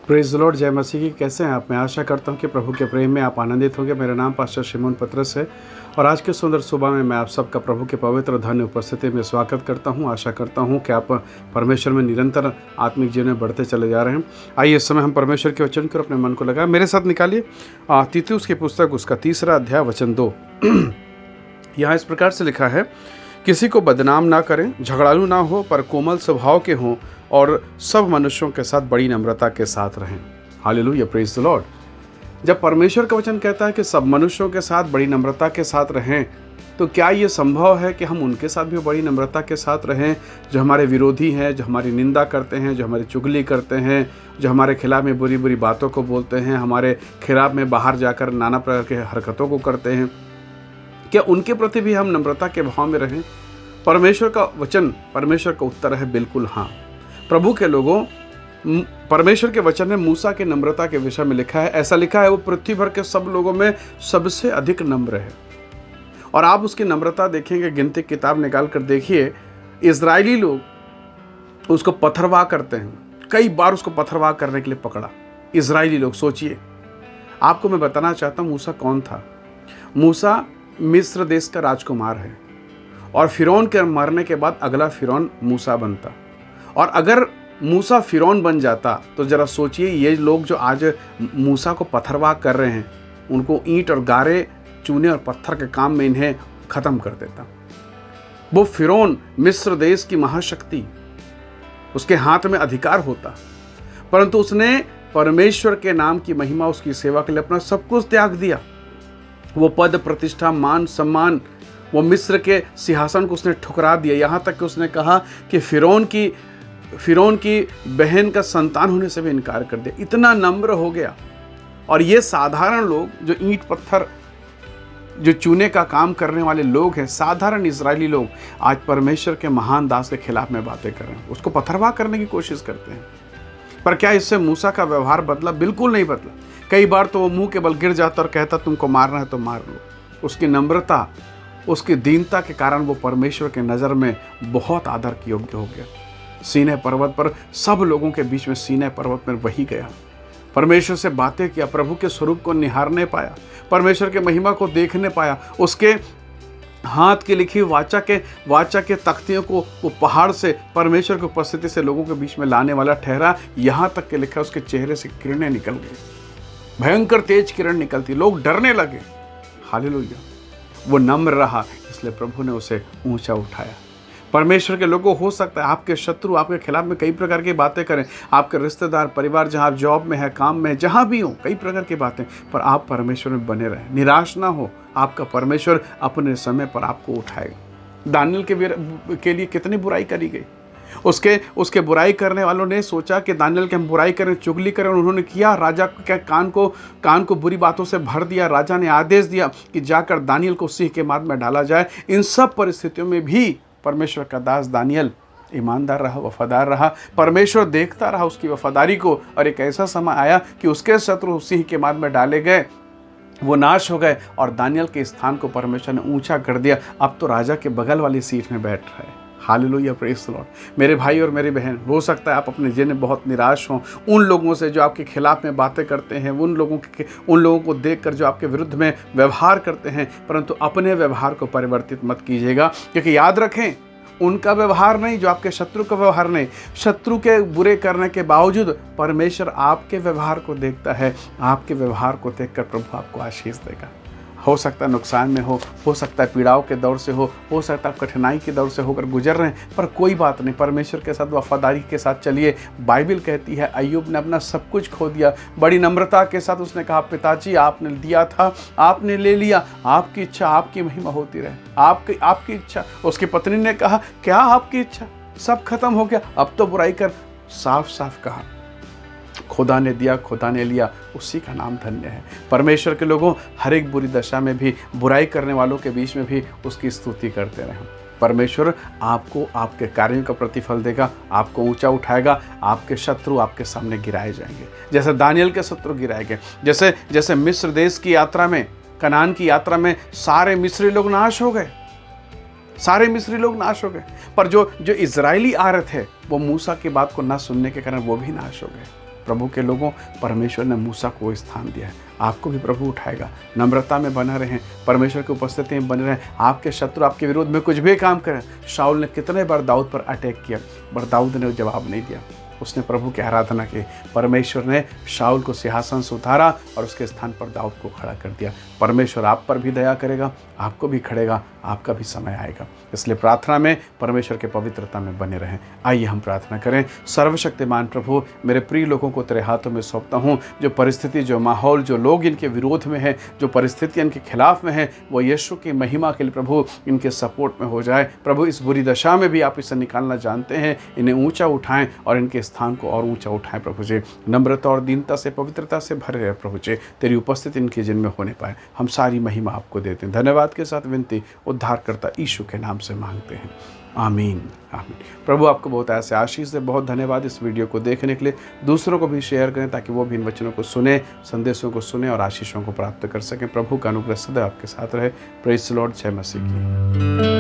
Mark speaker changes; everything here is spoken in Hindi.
Speaker 1: प्रेज़ द लॉर्ड, जय मसीह की। कैसे हैं आप? मैं आशा करता हूं कि प्रभु के प्रेम में आप आनंदित होंगे। मेरा नाम पास्टर शिमोन पतरस है और आज के सुंदर सुबह में मैं आप सबका प्रभु के पवित्र धन्य उपस्थिति में स्वागत करता हूं। आशा करता हूं कि आप परमेश्वर में निरंतर आत्मिक जीवन में बढ़ते चले जा रहे हैं। आइए इस समय हम परमेश्वर के वचन को अपने मन को लगाएं। मेरे साथ निकालिए तीतुस की पुस्तक, उसका 3 अध्याय वचन 2। यहाँ इस प्रकार से लिखा है, किसी को बदनाम ना करें, झगड़ालू ना हो, पर कोमल स्वभाव के हों और सब मनुष्यों के साथ बड़ी नम्रता के साथ रहें। Hallelujah, praise the Lord. जब परमेश्वर का वचन कहता है कि सब मनुष्यों के साथ बड़ी नम्रता के साथ रहें, तो क्या ये संभव है कि हम उनके साथ भी बड़ी नम्रता के साथ रहें जो हमारे विरोधी हैं, जो हमारी निंदा करते हैं, जो हमारी चुगली करते हैं, जो हमारे खिलाफ में बुरी बुरी बातों को बोलते हैं, हमारे खिलाफ में बाहर जाकर नाना प्रकार की हरकतों को करते हैं? क्या उनके प्रति भी हम नम्रता के भाव में रहें? परमेश्वर का वचन, परमेश्वर का उत्तर है बिल्कुल हाँ। प्रभु के लोगों, परमेश्वर के वचन में मूसा के नम्रता के विषय में लिखा है, ऐसा लिखा है, वो पृथ्वी भर के सब लोगों में सबसे अधिक नम्र है। और आप उसकी नम्रता देखेंगे, गिनती किताब निकाल कर देखिए, इजरायली लोग उसको पथरवाह करते हैं। कई बार उसको पथरवाह करने के लिए पकड़ा इजरायली लोग। सोचिए, आपको मैं बताना चाहता हूँ मूसा कौन था। मूसा मिस्र देश का राजकुमार है और फिरौन के मरने के बाद अगला फिरौन मूसा बनता। और अगर मूसा फिरौन बन जाता तो जरा सोचिए, ये लोग जो आज मूसा को पथरवाह कर रहे हैं, उनको ईंट और गारे, चूने और पत्थर के काम में इन्हें ख़त्म कर देता। वो फिरौन मिस्र देश की महाशक्ति, उसके हाथ में अधिकार होता, परंतु उसने परमेश्वर के नाम की महिमा, उसकी सेवा के लिए अपना सब कुछ त्याग दिया। वो पद, प्रतिष्ठा, मान, सम्मान, वो मिस्र के सिंहासन को उसने ठुकरा दिया। यहाँ तक कि उसने कहा कि फिरौन की बहन का संतान होने से भी इनकार कर दिया। इतना नम्र हो गया। और ये साधारण लोग जो ईंट पत्थर, जो चूने का काम करने वाले लोग हैं, साधारण इजरायली लोग, आज परमेश्वर के महान दास के खिलाफ में बातें कर रहे हैं, उसको पथरवाह करने की कोशिश करते हैं। पर क्या इससे मूसा का व्यवहार बदला? बिल्कुल नहीं बदला। कई बार तो वो मुंह के बल गिर जाता और कहता, तुमको मारना है तो मार लो। उसकी नम्रता, उसकी दीनता के कारण वो परमेश्वर के नज़र में बहुत आदर के योग्य हो गया। सीनै पर्वत पर, सब लोगों के बीच में सीनै पर्वत में वही गया, परमेश्वर से बातें किया, प्रभु के स्वरूप को निहारने पाया, परमेश्वर के महिमा को देखने पाया। उसके हाथ की लिखी वाचा के तख्तियों को वो पहाड़ से, परमेश्वर की उपस्थिति से लोगों के बीच में लाने वाला ठहरा। यहाँ तक के लिखा, उसके चेहरे से किरणें निकल गई, भयंकर तेज किरण निकलती, लोग डरने लगे। हालेलुया। वो नम्र रहा, इसलिए प्रभु ने उसे ऊंचा उठाया। परमेश्वर के लोगों, हो सकता है आपके शत्रु आपके खिलाफ में कई प्रकार की बातें करें, आपके रिश्तेदार, परिवार, जहाँ आप जॉब में है, काम में है, जहाँ भी हो, कई प्रकार की बातें, पर आप परमेश्वर में बने रहें, निराश ना हो। आपका परमेश्वर अपने समय पर आपको उठाएगा। दानियल के लिए कितनी बुराई करी गई। उसके बुराई करने वालों ने सोचा कि दानियल के हम बुराई करें, चुगली करें, उन्होंने किया। राजा के कान को बुरी बातों से भर दिया। राजा ने आदेश दिया कि जाकर दानियल को सिंह के माद में डाला जाए। इन सब परिस्थितियों में भी परमेश्वर का दास दानियल ईमानदार रहा, वफादार रहा। परमेश्वर देखता रहा उसकी वफादारी को, और एक ऐसा समय आया कि उसके शत्रु सिंह के माद में डाले गए, वो नाश हो गए और दानियल के स्थान को परमेश्वर ने ऊंचा कर दिया। अब तो राजा के बगल वाली सीट में बैठ रहा है। Hallelujah, praise the Lord. मेरे भाई और मेरी बहन, हो सकता है आप अपने जीवन में बहुत निराश हों उन लोगों से जो आपके खिलाफ में बातें करते हैं, उन लोगों को देखकर जो आपके विरुद्ध में व्यवहार करते हैं, परंतु अपने व्यवहार को परिवर्तित मत कीजिएगा, क्योंकि याद रखें, उनका व्यवहार नहीं, जो आपके शत्रु का व्यवहार नहीं, शत्रु के बुरे करने के बावजूद परमेश्वर आपके व्यवहार को देखता है। आपके व्यवहार को देखकर प्रभु आपको आशीष देगा। हो सकता है नुकसान में हो सकता है पीड़ाओं के दौर से हो सकता है आप कठिनाई के दौर से होकर गुजर रहे हैं, पर कोई बात नहीं, परमेश्वर के साथ वफादारी के साथ चलिए। बाइबल कहती है, अय्यूब ने अपना सब कुछ खो दिया, बड़ी नम्रता के साथ उसने कहा, पिताजी आपने दिया था, आपने ले लिया, आपकी इच्छा, आपकी महिमा होती रहे, आपकी इच्छा। उसकी पत्नी ने कहा, क्या आपकी इच्छा? सब खत्म हो गया, अब तो बुराई कर। साफ साफ कहा, खुदा ने दिया, खुदा ने लिया, उसी का नाम धन्य है। परमेश्वर के लोगों, हर एक बुरी दशा में भी, बुराई करने वालों के बीच में भी उसकी स्तुति करते रहें। परमेश्वर आपको आपके कार्यों का प्रतिफल देगा, आपको ऊंचा उठाएगा। आपके शत्रु आपके सामने गिराए जाएंगे, जैसे दानियल के शत्रु गिराए गए। जैसे मिस्र देश की यात्रा में, कनान की यात्रा में सारे मिस्री लोग नाश हो गए, सारे मिस्री लोग नाश हो गए, पर जो इजरायली आ रहे थे वो मूसा की बात को ना सुनने के कारण वो भी नाश हो गए। प्रभु के लोगों, परमेश्वर ने मूसा को स्थान दिया है, आपको भी प्रभु उठाएगा। नम्रता में बना रहें, परमेश्वर की उपस्थिति में बने रहें। आपके शत्रु आपके विरोध में कुछ भी काम करें। शाऊल ने कितने बार दाऊद पर अटैक किया, पर दाऊद ने जवाब नहीं दिया, उसने प्रभु की आराधना की। परमेश्वर ने शाऊल को सिंहासन से उतारा और उसके स्थान पर दाऊद को खड़ा कर दिया। परमेश्वर आप पर भी दया करेगा, आपको भी खड़ेगा, आपका भी समय आएगा। इसलिए प्रार्थना में परमेश्वर के पवित्रता में बने रहें। आइए हम प्रार्थना करें। सर्वशक्तिमान प्रभु, मेरे प्रिय लोगों को तेरे हाथों में सौंपता हूँ। जो परिस्थिति, जो माहौल, जो लोग इनके विरोध में हैं, जो परिस्थितियाँ इनके खिलाफ में हैं, वो यीशु की महिमा के लिए प्रभु इनके सपोर्ट में हो जाए। प्रभु इस बुरी दशा में भी आप इसे निकालना जानते हैं। इन्हें ऊंचा उठाएं और इनके स्थान को और ऊंचा उठाएं प्रभु जी। नम्रता और दीनता से, पवित्रता से भरे रहे प्रभु जी। तेरी उपस्थिति इनके जिन में होने पाए। हम सारी महिमा आपको देते हैं। धन्यवाद के साथ विनती उद्धारकर्ता यीशु के नाम से मांगते हैं, आमीन आमीन। प्रभु आपको बहुत ऐसे आशीष दे। बहुत धन्यवाद इस वीडियो को देखने के लिए। दूसरों को भी शेयर करें ताकि वो भी इन वचनों को सुने, संदेशों को सुने और आशीषों को प्राप्त कर सकें। प्रभु का अनुग्रह सदैव आपके साथ रहे। Praise the Lord. जय मसीह की।